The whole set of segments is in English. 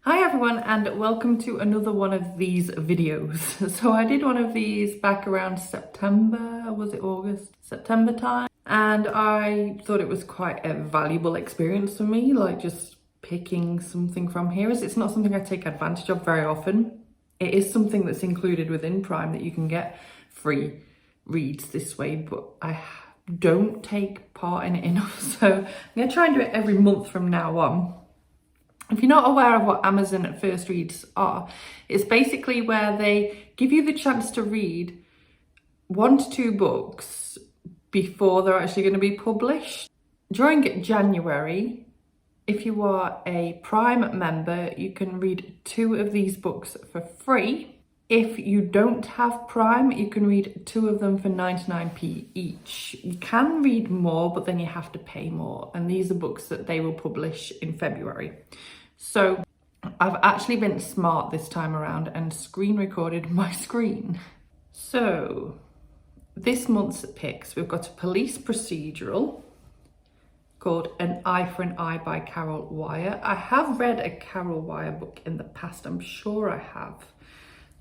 Hi everyone, and welcome to another one of these videos. So I did one of these back around September, was it August? September time. And I thought it was quite a valuable experience for me, like just picking something from here, as it's not something I take advantage of very often. It is something that's included within Prime that you can get free reads this way, but I don't take part in it enough. So I'm gonna try and do it every month from now on. If you're not aware of what Amazon First Reads are, it's basically where they give you the chance to read 1 to 2 books before they're actually going to be published. During January, if you are a Prime member, you can read 2 of these books for free. If you don't have Prime, you can read 2 of them for 99p each. You can read more, but then you have to pay more. And these are books that they will publish in February. So I've actually been smart this time around and screen recorded my screen. So this month's picks, we've got a police procedural called An Eye for an Eye by Carol Wire. I have read a Carol Wire book in the past, I'm sure I have,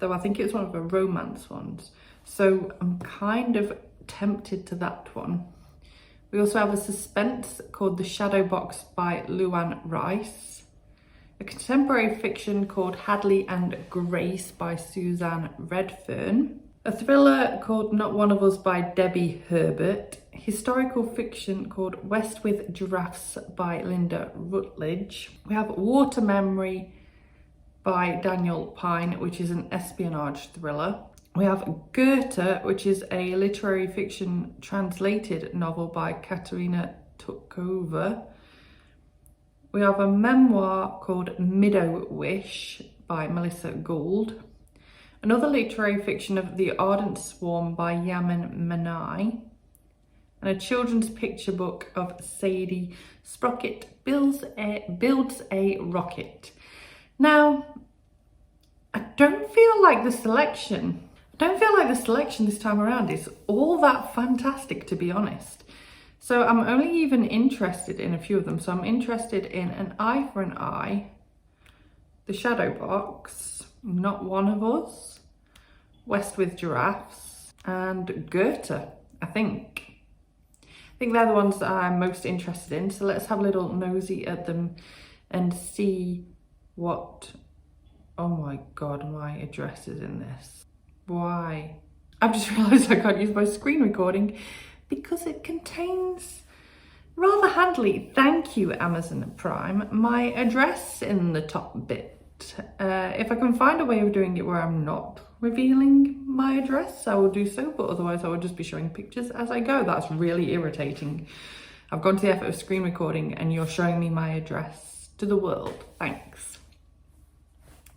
though I think it was one of the romance ones. So I'm kind of tempted to that one. We also have a suspense called The Shadow Box by Luann Rice. A contemporary fiction called Hadley and Grace by Suzanne Redfern. A thriller called Not One of Us by Debbie Herbert. Historical fiction called West with Giraffes by Linda Rutledge. We have Water Memory by Daniel Pine, which is an espionage thriller. We have Goethe, which is a literary fiction translated novel by Katerina Tukova. We have a memoir called Meadow Wish by Melissa Gould. Another literary fiction of The Ardent Swarm by Yamin Manai. And a children's picture book of Sadie Sprocket Builds a Rocket. Now, I don't feel like the selection this time around is all that fantastic, to be honest. So I'm only even interested in a few of them. So I'm interested in An Eye for an Eye, The Shadow Box, Not One of Us, West with Giraffes, and Goethe, I think. I think they're the ones that I'm most interested in. So let's have a little nosy at them and see what... Oh my God, my address is in this. Why? I've just realised I can't use my screen recording because it contains, rather handily, thank you Amazon Prime, my address in the top bit. If I can find a way of doing it where I'm not revealing my address, I will do so, but otherwise I will just be showing pictures as I go. That's really irritating. I've gone to the effort of screen recording and you're showing me my address to the world. Thanks.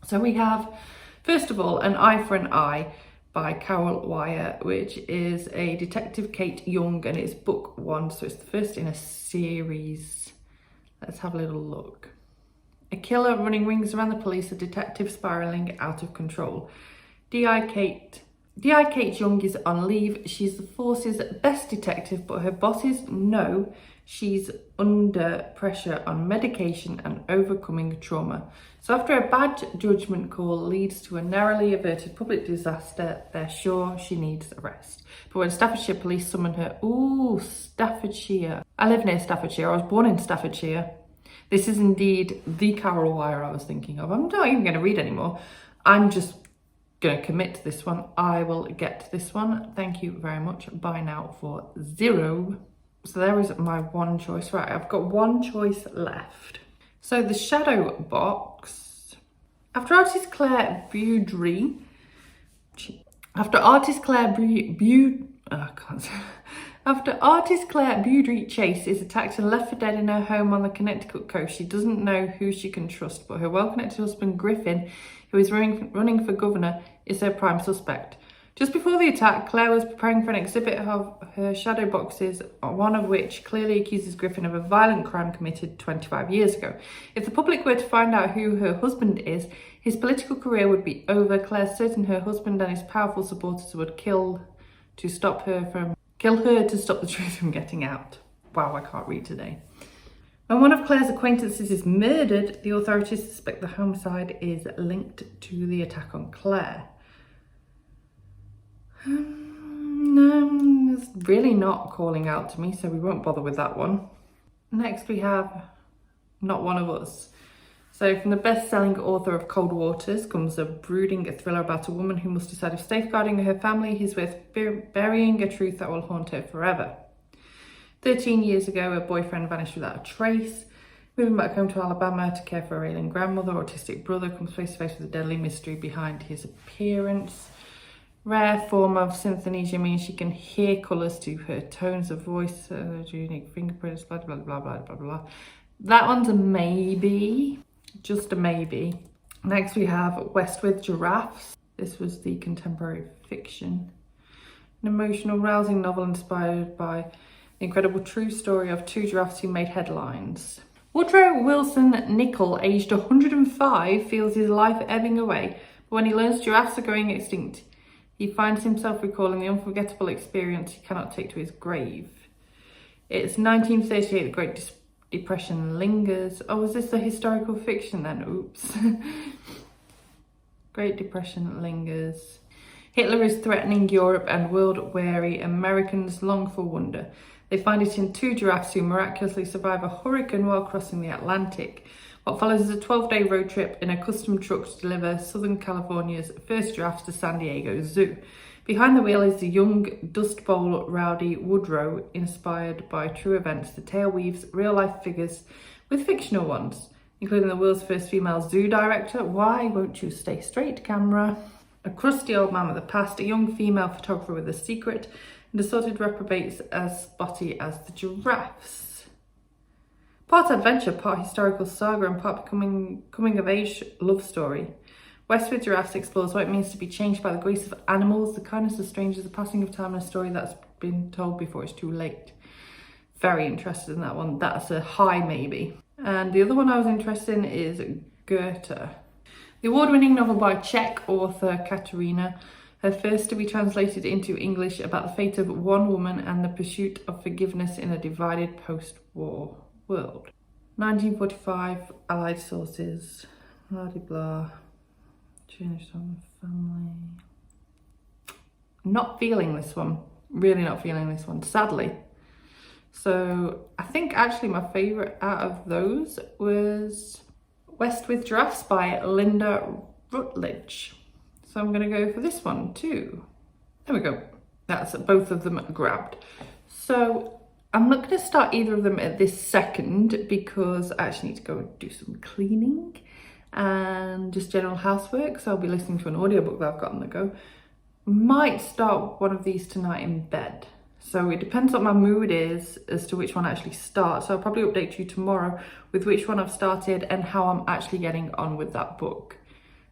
So we have, first of all, An Eye for an Eye by Carol Wire, which is a Detective Kate Young, and it's book 1, so it's the first in a series. Let's have a little look. A killer running rings around the police, a detective spiralling out of control. D.I. Kate Young is on leave. She's the force's best detective, but her bosses know she's under pressure on medication and overcoming trauma. So after a bad judgment call leads to a narrowly averted public disaster, they're sure she needs a rest. But when Staffordshire police summon her, ooh, Staffordshire. I live near Staffordshire. I was born in Staffordshire. This is indeed the Carol Wire I was thinking of. I'm not even going to read anymore. I'm just going to commit to this one. I will get this one. Thank you very much. Bye now for 0. So there is my one choice. Right, I've got one choice left. So The Shadow Box. After artist Claire Beaudry Chase is attacked and left for dead in her home on the Connecticut coast, she doesn't know who she can trust, but her well-connected husband Griffin, who is running for governor, is her prime suspect. Just before the attack, Claire was preparing for an exhibit of her shadow boxes, one of which clearly accuses Griffin of a violent crime committed 25 years ago. If the public were to find out who her husband is, his political career would be over. Claire's certain her husband and his powerful supporters would kill her to stop the truth from getting out. Wow, I can't read today. When one of Claire's acquaintances is murdered, the authorities suspect the homicide is linked to the attack on Claire. No, it's really not calling out to me, so we won't bother with that one. Next we have Not One of Us. So from the best-selling author of Cold Waters comes a brooding thriller about a woman who must decide if safeguarding her family is worth burying a truth that will haunt her forever. 13 years ago, her boyfriend vanished without a trace. Moving back home to Alabama to care for her ailing grandmother, autistic brother comes face to face with the deadly mystery behind his appearance. Rare form of synesthesia means she can hear colours to her tones of voice, unique fingerprints, blah, blah, blah, blah, blah, blah. That one's a maybe, just a maybe. Next we have West with Giraffes. This was the contemporary fiction. An emotional, rousing novel inspired by the incredible true story of two giraffes who made headlines. Woodrow Wilson Nickel, aged 105, feels his life ebbing away, but when he learns giraffes are going extinct, he finds himself recalling the unforgettable experience he cannot take to his grave. It's 1938, the Great Depression lingers. Oh, is this a historical fiction then? Oops. Great Depression lingers. Hitler is threatening Europe and world-weary Americans long for wonder. They find it in two giraffes who miraculously survive a hurricane while crossing the Atlantic. What follows is a 12-day road trip in a custom truck to deliver Southern California's first giraffes to San Diego Zoo. Behind the wheel is the young Dust Bowl rowdy Woodrow. Inspired by true events, the tale weaves real-life figures with fictional ones, including the world's first female zoo director. Why won't you stay straight, camera? A crusty old man with a past, a young female photographer with a secret, and assorted reprobates as spotty as the giraffes. Part adventure, part historical saga, and part coming-of-age love story. West with Giraffes explores what it means to be changed by the grace of animals, the kindness of strangers, the passing of time, and a story that's been told before it's too late. Very interested in that one. That's a high maybe. And the other one I was interested in is Goethe. The award-winning novel by Czech author Katerina, her first to be translated into English, about the fate of one woman and the pursuit of forgiveness in a divided post-war world. 1945, Allied sources, blah de blah, changed on family. Not feeling this one, really not feeling this one, sadly. So I think actually my favourite out of those was West with Giraffes by Linda Rutledge. So I'm going to go for this one too. There we go. That's both of them grabbed. So I'm not going to start either of them at this second because I actually need to go and do some cleaning and just general housework. So I'll be listening to an audiobook that I've got on the go. Might start one of these tonight in bed. So it depends what my mood is as to which one I actually start. So I'll probably update you tomorrow with which one I've started and how I'm actually getting on with that book.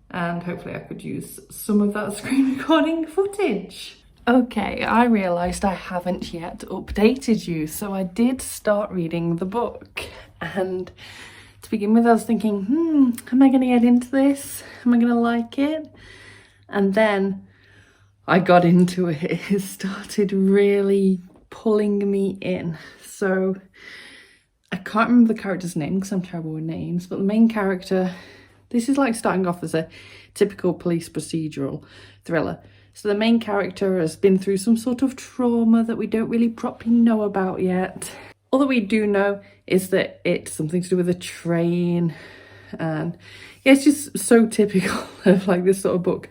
And hopefully I could use some of that screen recording footage. Okay, I realised I haven't yet updated you, so I did start reading the book. And to begin with, I was thinking, am I going to get into this? Am I going to like it? And then I got into it. It started really pulling me in. So I can't remember the character's name because I'm terrible with names, but the main character, this is like starting off as a typical police procedural thriller. So the main character has been through some sort of trauma that we don't really properly know about yet. All that we do know is that it's something to do with a train. And yeah, it's just so typical of like this sort of book.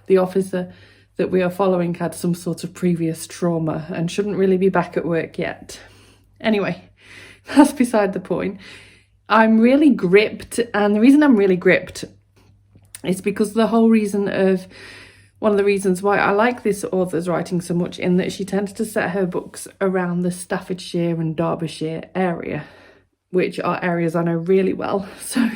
The officer that we are following had some sort of previous trauma and shouldn't really be back at work yet. Anyway, that's beside the point. I'm really gripped, and the reason I'm really gripped is because one of the reasons why I like this author's writing so much, in that she tends to set her books around the Staffordshire and Derbyshire area, which are areas I know really well. So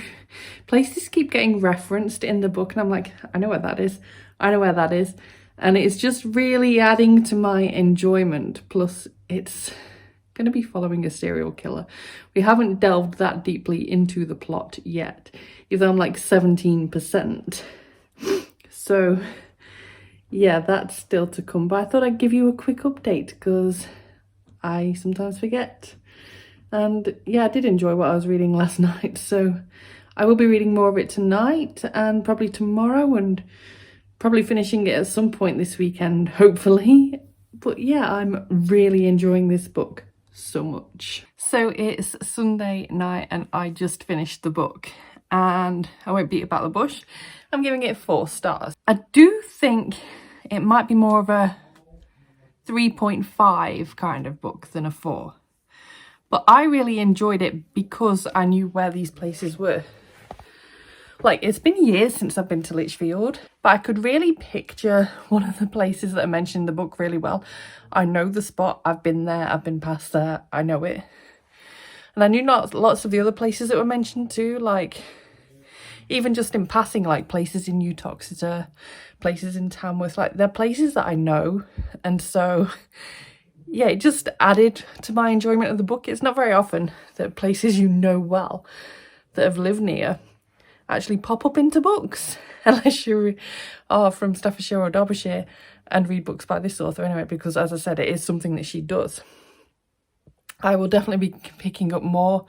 places keep getting referenced in the book and I'm like, I know where that is. I know where that is. And it's just really adding to my enjoyment. Plus it's going to be following a serial killer. We haven't delved that deeply into the plot yet, even though I'm like 17%. So yeah, that's still to come. But I thought I'd give you a quick update because I sometimes forget. And yeah, I did enjoy what I was reading last night, so I will be reading more of it tonight and probably tomorrow, and probably finishing it at some point this weekend, hopefully. But yeah, I'm really enjoying this book so much. So it's Sunday night and I just finished the book, and I won't beat about the bush. I'm giving it 4 stars. I do think it might be more of a 3.5 kind of book than a 4. But I really enjoyed it because I knew where these places were. Like, it's been years since I've been to Lichfield, but I could really picture one of the places that are mentioned in the book really well. I know the spot, I've been there, I've been past there, I know it. And I knew lots of the other places that were mentioned too, like, even just in passing, like places in Uttoxeter, places in Tamworth, like they're places that I know. And so, yeah, it just added to my enjoyment of the book. It's not very often that places you know well, that have lived near, actually pop up into books, unless you are from Staffordshire or Derbyshire and read books by this author anyway, because as I said, it is something that she does. I will definitely be picking up more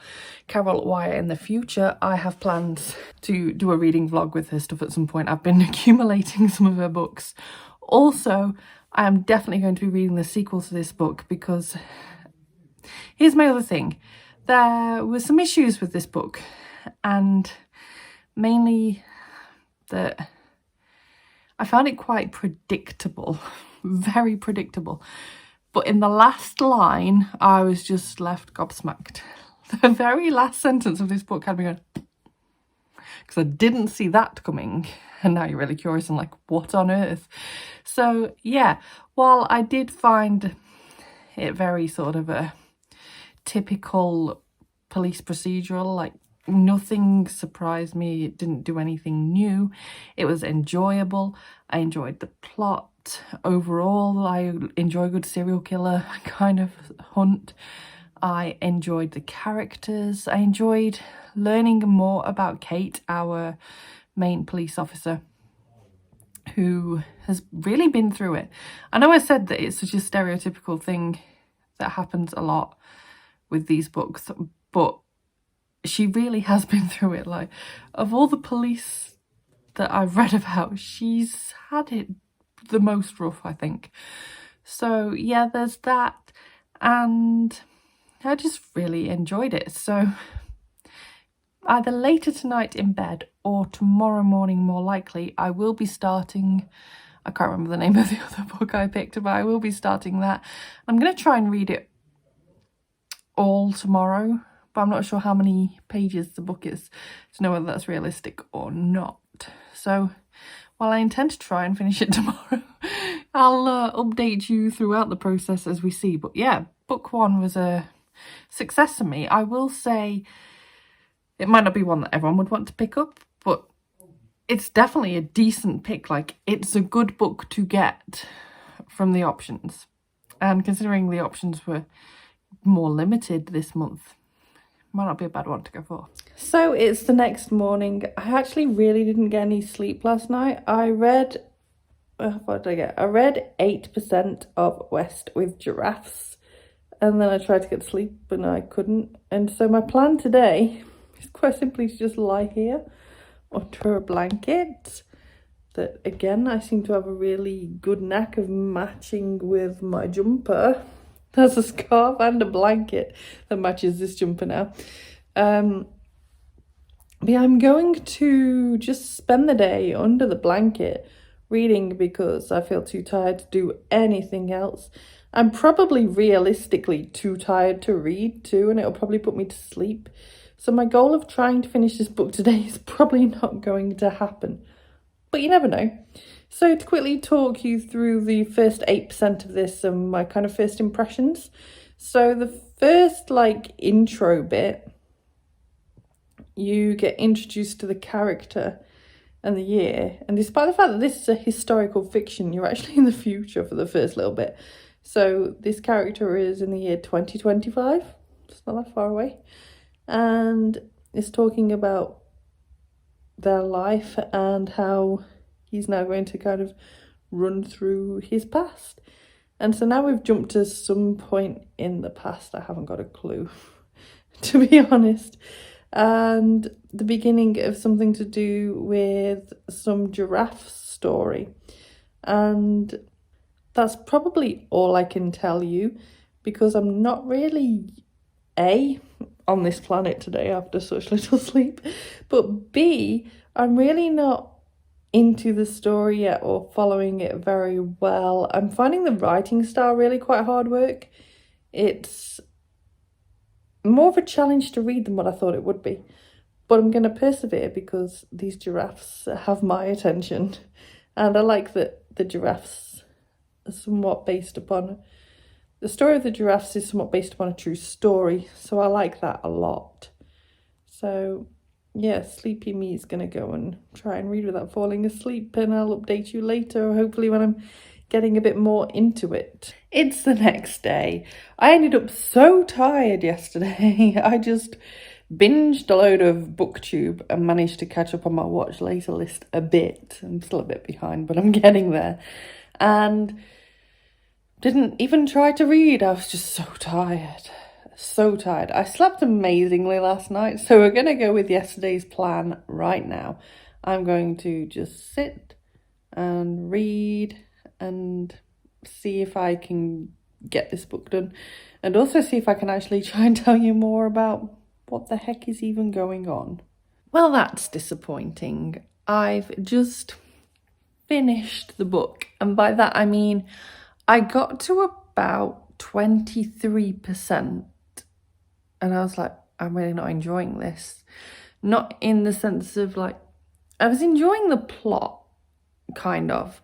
Carol Wyatt in the future. I have plans to do a reading vlog with her stuff at some point. I've been accumulating some of her books. Also, I am definitely going to be reading the sequel to this book, because here's my other thing. There were some issues with this book, and mainly that I found it quite predictable, very predictable. But in the last line, I was just left gobsmacked. The very last sentence of this book had me going, because I didn't see that coming. And now you're really curious and like, what on earth? So yeah, while I did find it very sort of a typical police procedural, like nothing surprised me, it didn't do anything new, it was enjoyable, I enjoyed the plot. Overall, I enjoy a good serial killer kind of hunt. I enjoyed the characters. I enjoyed learning more about Kate, our main police officer, who has really been through it. I know I said that it's such a stereotypical thing that happens a lot with these books, but she really has been through it. Like, of all the police that I've read about, she's had it the most rough, I think. So yeah, there's that, and I just really enjoyed it. So either later tonight in bed or tomorrow morning, more likely, I will be starting, I can't remember the name of the other book I picked, but I will be starting that. I'm going to try and read it all tomorrow, but I'm not sure how many pages the book is to know whether that's realistic or not. So while I intend to try and finish it tomorrow, I'll update you throughout the process as we see. But yeah, book 1 was a success for me. I will say it might not be one that everyone would want to pick up, but it's definitely a decent pick. Like, it's a good book to get from the options. And considering the options were more limited this month, might not be a bad one to go for. So it's the next morning. I actually really didn't get any sleep last night. I read, what did I get? I read 8% of West with Giraffes, and then I tried to get to sleep and I couldn't. And so my plan today is quite simply to just lie here under a blanket that, again, I seem to have a really good knack of matching with my jumper. There's a scarf and a blanket that matches this jumper now. But yeah, I'm going to just spend the day under the blanket reading because I feel too tired to do anything else. I'm probably realistically too tired to read too, and it'll probably put me to sleep. So my goal of trying to finish this book today is probably not going to happen. But you never know. So to quickly talk you through the first 8% of this and my kind of first impressions. So the first intro bit, you get introduced to the character and the year. And despite the fact that this is a historical fiction, you're actually in the future for the first little bit. So this character is in the year 2025. It's not that far away. And it's talking about their life and how he's now going to kind of run through his past. And so now we've jumped to some point in the past. I haven't got a clue. to be honest. And the beginning of something to do with some giraffe story. And that's probably all I can tell you, because I'm not really on this planet today after such little sleep, but B, I'm really not into the story yet or following it very well. I'm finding the writing style really quite hard work. It's more of a challenge to read than what I thought it would be, but I'm going to persevere because these giraffes have my attention, and I like that the giraffes are somewhat based upon, the story of the giraffes is somewhat based upon a true story, so I like that a lot. So yeah, sleepy me is going to go and try and read without falling asleep, and I'll update you later, hopefully when I'm getting a bit more into it. It's the next day. I ended up so tired yesterday. I just binged a load of BookTube and managed to catch up on my watch later list a bit. I'm still a bit behind, but I'm getting there. And didn't even try to read. I was just so tired. So tired. I slept amazingly last night, so we're going to go with yesterday's plan right now. I'm going to just sit and read and see if I can get this book done, and also see if I can actually try and tell you more about what the heck is even going on. Well, that's disappointing. I've just finished the book, and by that I mean I got to about 23%, and I was like, I'm really not enjoying this. Not in the sense of like, I was enjoying the plot, kind of,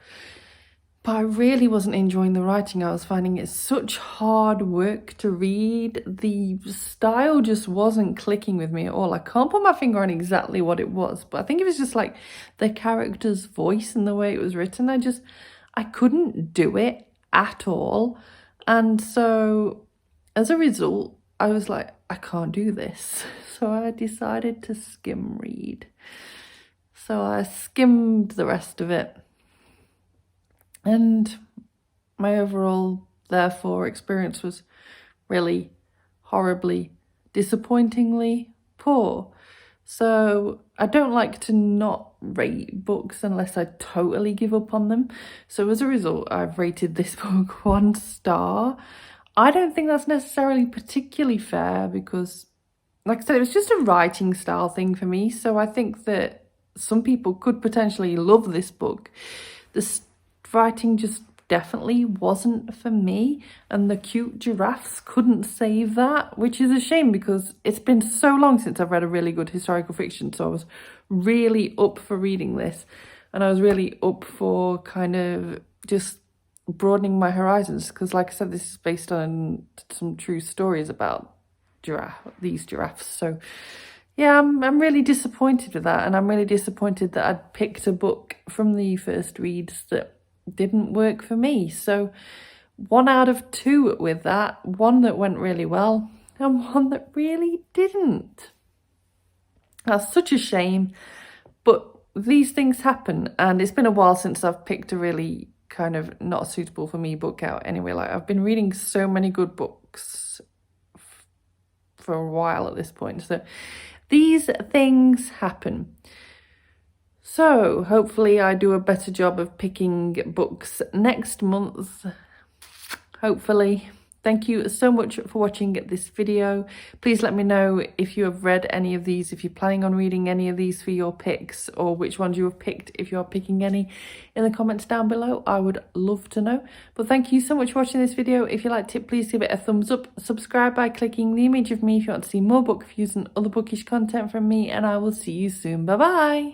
but I really wasn't enjoying the writing. I was finding it such hard work to read. The style just wasn't clicking with me at all. I can't put my finger on exactly what it was, but I think it was just like the character's voice and the way it was written. I couldn't do it at all. And so as a result, I was like, I can't do this. So I decided to skim read. So I skimmed the rest of it. And my overall, therefore, experience was really horribly, disappointingly poor. So I don't like to not rate books unless I totally give up on them. So as a result, I've rated this book 1 star. I don't think that's necessarily particularly fair because, like I said, it was just a writing style thing for me. So I think that some people could potentially love this book. The writing just definitely wasn't for me, and the cute giraffes couldn't save that, which is a shame because it's been so long since I've read a really good historical fiction. So I was really up for reading this, and I was really up for kind of just broadening my horizons because, like I said, this is based on some true stories about these giraffes. So yeah, I'm really disappointed with that, and I'm really disappointed that I'd picked a book from the first reads that didn't work for me. So 1 out of 2 with that, 1 that went really well and 1 that really didn't. That's such a shame, but these things happen, and it's been a while since I've picked a really kind of not suitable for me book out anyway. Like, I've been reading so many good books for a while at this point, so these things happen. So hopefully I do a better job of picking books next month, hopefully. Thank you so much for watching this video. Please let me know if you have read any of these, if you're planning on reading any of these for your picks, or which ones you have picked if you're picking any, in the comments down below. I would love to know. But thank you so much for watching this video. If you liked it, please give it a thumbs up. Subscribe by clicking the image of me if you want to see more book reviews and other bookish content from me, and I will see you soon. Bye bye.